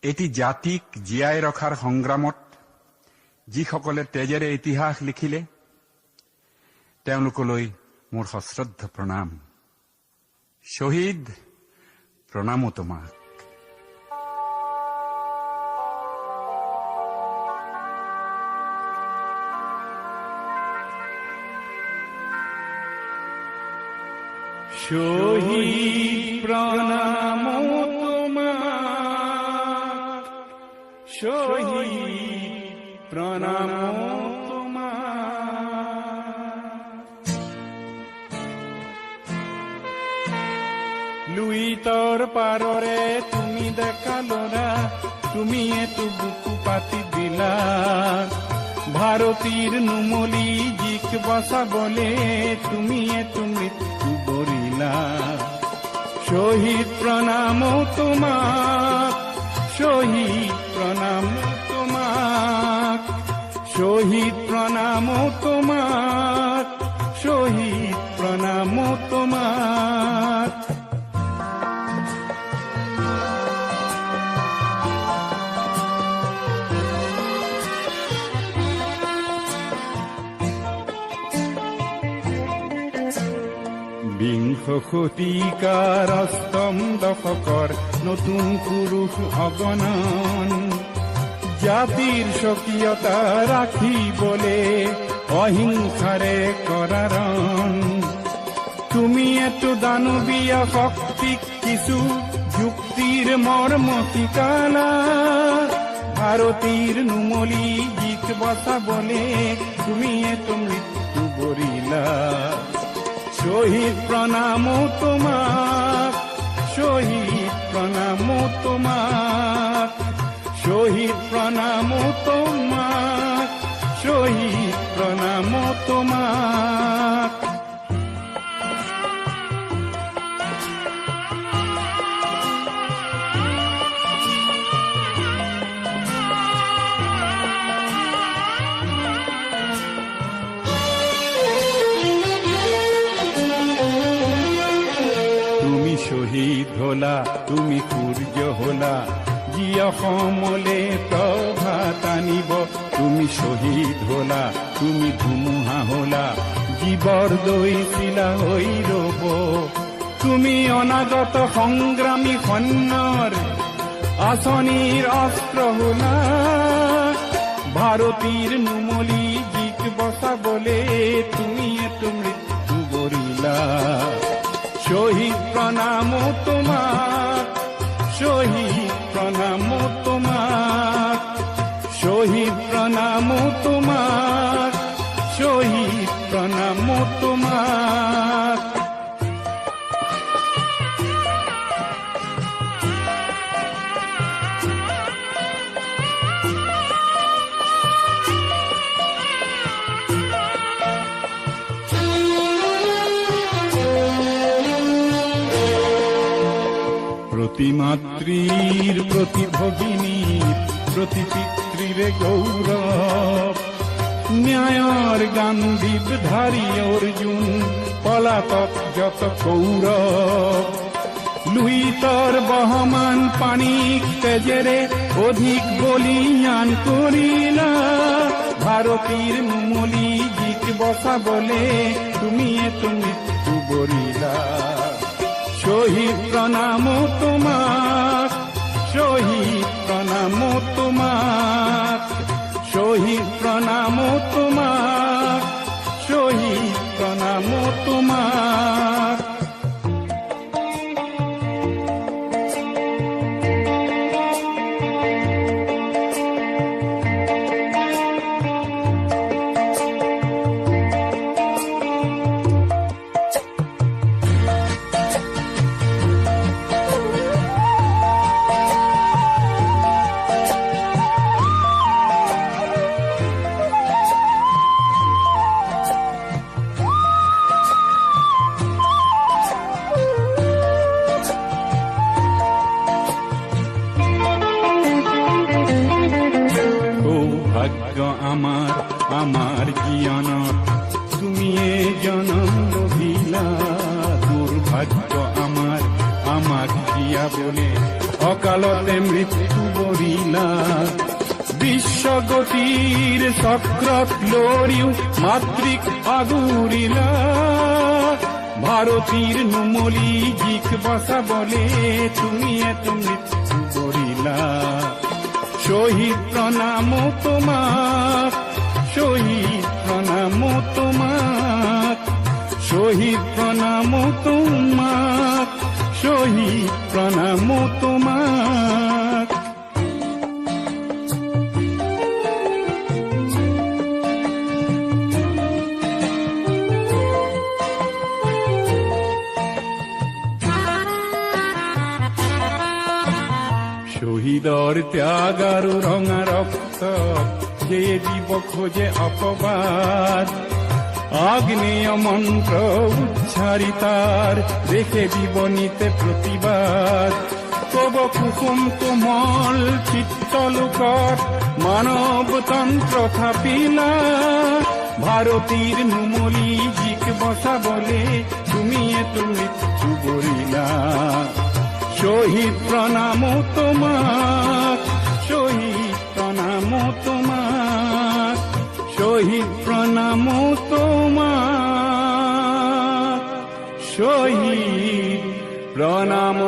এটি জাতিক জীয়াই ৰখাৰ সংগ্ৰামত যিসকলে তেজেৰে ইতিহাস লিখিলে তেওঁলোকলৈ মোৰ সশ্ৰদ্ধ প্ৰণাম। শ্বহীদ, প্ৰণামো তোমাক। শহীদ, প্ৰণামো তোমাক। শহীদ, প্ৰণামো তোমাক। লুইতৰ পাৰৰে তুমি ডেকা ল'ৰা, তুমি এটো বুকু পাতি দিলা। ভাৰতীৰ নুমলী জিক বচাবলে তুমি এটো মৃত্যু বৰিলা। শহীদ, প্ৰণামো তোমাক। শহীদ, প্ৰণামো তোমাক। শহীদ, প্ৰণামো তোমাক। শহীদ, প্ৰণামো তোমাক। বিংশ শতিকাৰ অষ্টম দশকৰ নতুন পুৰুষ অগণন, জাতিৰ স্বকীয়তা ৰাখিবলে অহিংসাৰে কৰাৰণ। তুমি এটো দানৱীয় শক্তিক কিছু যুক্তিৰ মৰ্ম শিকালা। ভাৰতীৰ নুমলী জিক বচাবলে তুমি এটো মৃত্যু বৰিলা। শহীদ, প্ৰণামো তোমাক। শহীদ, প্ৰণামো তোমাক। শহীদ, প্ৰণামো তোমাক। শহীদ, প্ৰণামো তোমাক। শহীদ হলা, তুমি সূৰ্য হলা, যি অসমলে প্ৰভাত আনিব। তুমি শহীদ হলা, তুমি ধুমুহা হলা, জীৱৰ দৈছিলা হৈ ৰব। তুমি অনাগত সংগ্ৰামী সৈন্যৰ আঁচনিৰ অস্ত্ৰ হলা। ভাৰতীৰ নুমলী জিক বচাবলে তুমি এটো মৃত্যু বৰিলা। শহীদ, প্ৰণামো তোমাক। শহীদ, প্ৰণামো তোমাক। শহীদ, প্ৰণামো তোমাক। শহীদ, প্ৰণামো তোমাক। প্রতি মাতৃৰ প্রতি ভগিনীৰ প্রতি পিতৃৰে গৌৰৱ। ন্যায়ৰ গান্ধীব ধাৰী অৰ্জুন, পলাতক যত কৌৰৱ। লুইতৰ বহমান পানীক তেজেৰে অধিক বলিয়ান কৰিলা। ভাৰতীৰ নুমলী জিক বচাবলে তুমি এটো মৃত্যু বৰিলা। শহীদ, প্ৰণামো তোমাক। শহীদ, প্ৰণামো তোমাক। শহীদ, প্ৰণামো তোমাক। শহীদ, প্ৰণামো তোমাক। আমার আমার জীবনত তুমিয়ে জনম দিলা। দুর্ভাগ্য আমার আমাক দিয়া বলে অকালতে মৃত্যু বৰিলা বিশ্বগতিৰ চক্ৰত লৰিও মাতৃক আগুৰিলা ভাৰতীৰ নুমলী জীক বচাবলে তুমিয়ে মৃত্যু বৰিলা শহীদ প্ৰণাম তোমাক শহীদ প্ৰণাম তোমাক শহীদ প্ৰণাম তোমাক শহীদ প্ৰণাম তোমাক শহীদৰ ত্যাগ আৰু ৰঙা ৰক্ত যে দিব খোজে অপবাদ আগ্নেয় মন্ত্র উচ্চারিতার রেখে জীবনীতে প্রতিবাদ কব কুসুম কোমল চিত্তলোকত মানবতন্ত্র থাপিলা ভারতীর নুমলী জীক বসাবলে তুমি এতো মৃত্যু বরিলা শহীদ প্রণাম তোমাক শহীদ প্রণাম তোমাক শহীদ প্রণাম তোমাক শহীদ প্রণাম